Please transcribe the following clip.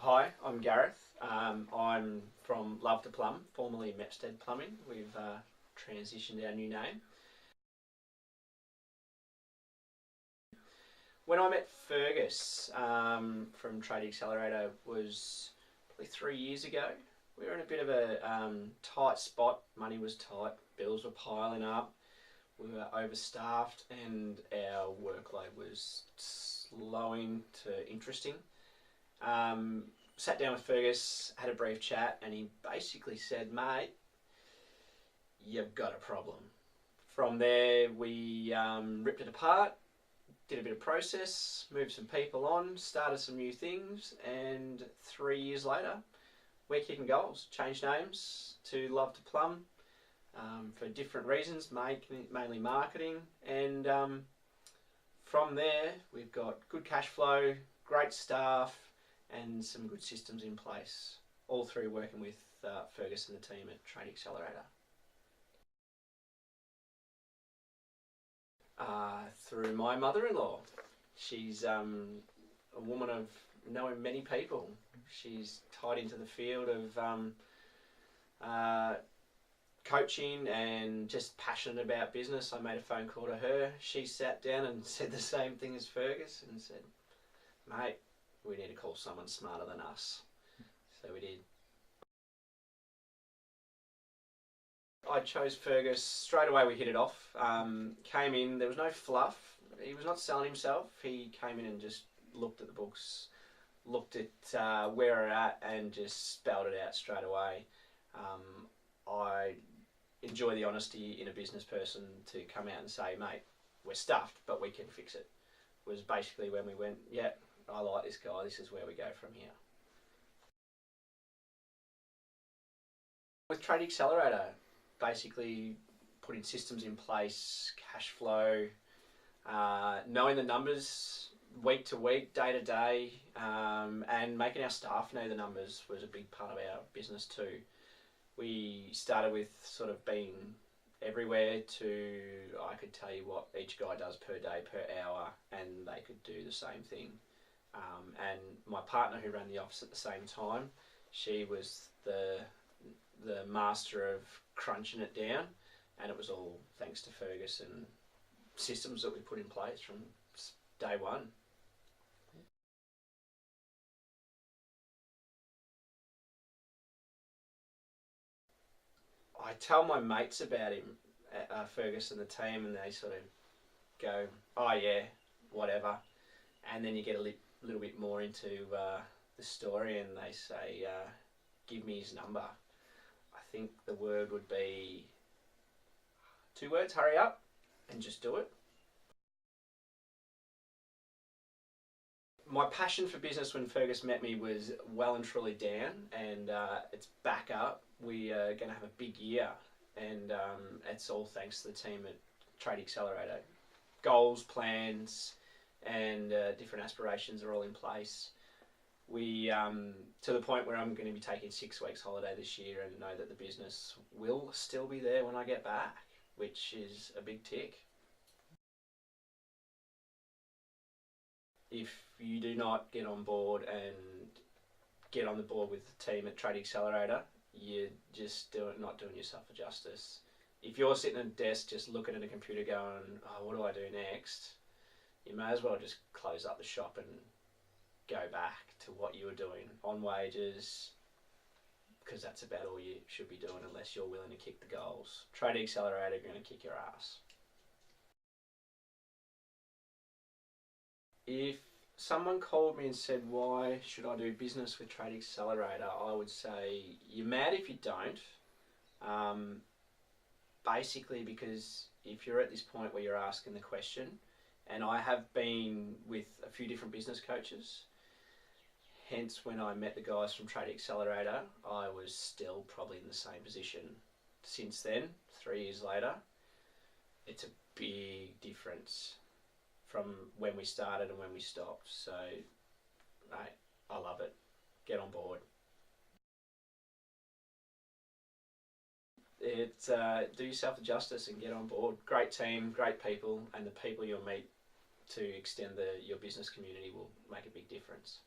Hi, I'm Gareth. I'm from Luv2Plumb, formerly Mepstead Plumbing. We've transitioned our new name. When I met Fergus from Tradie Accelerator was probably 3 years ago. We were in a bit of a tight spot. Money was tight, bills were piling up, we were overstaffed and our workload was slowing to interesting. Sat down with Fergus, had a brief chat, and he basically said, mate, you've got a problem. From there, we ripped it apart, did a bit of process, moved some people on, started some new things, and 3 years later, we're kicking goals. Changed names to Luv2Plumb for different reasons, mainly marketing, and from there, we've got good cash flow, great staff, and some good systems in place, all through working with Fergus and the team at Tradie Accelerator. Through my mother-in-law. She's a woman of knowing many people. She's tied into the field of coaching and just passionate about business. I made a phone call to her. She sat down and said the same thing as Fergus and said, mate, we need to call someone smarter than us. So we did. I chose Fergus. Straight away we hit it off. Came in, there was no fluff. He was not selling himself. He came in and just looked at the books, looked at where we're at and just spelled it out straight away. I enjoy the honesty in a business person to come out and say, mate, we're stuffed, but we can fix it. Was basically when we went, yeah, I like this guy, this is where we go from here. With Tradie Accelerator, basically putting systems in place, cash flow, knowing the numbers week to week, day to day, and making our staff know the numbers was a big part of our business too. We started with sort of being everywhere to, I could tell you what each guy does per day, per hour, and they could do the same thing. And my partner who ran the office at the same time, she was the master of crunching it down, and it was all thanks to Fergus and systems that we put in place from day one. I tell my mates about him, Fergus and the team, and they sort of go, oh yeah, whatever. And then you get a little bit more into the story and they say, give me his number. I think the word would be 2 words, hurry up and just do it. My passion for business when Fergus met me was well and truly down, and it's back up. We are going to have a big year, and it's all thanks to the team at Tradie Accelerator. Goals, plans, and different aspirations are all in place. We, to the point where I'm going to be taking 6 weeks holiday this year and know that the business will still be there when I get back, which is a big tick. If you do not get on board and get on the board with the team at Tradie Accelerator, you're just not doing yourself a justice. If you're sitting at a desk just looking at a computer going, oh, what do I do next? You may as well just close up the shop and go back to what you were doing on wages, because that's about all you should be doing unless you're willing to kick the goals. Tradie Accelerator are going to kick your ass. If someone called me and said, why should I do business with Tradie Accelerator, I would say, you're mad if you don't. Basically because if you're at this point where you're asking the question, and I have been with a few different business coaches, hence when I met the guys from Tradie Accelerator, I was still probably in the same position. Since then, 3 years later, it's a big difference from when we started and when we stopped. So, mate, I love it. Get on board. Do yourself a justice and get on board. Great team, great people, and the people you'll meet to extend your business community will make a big difference.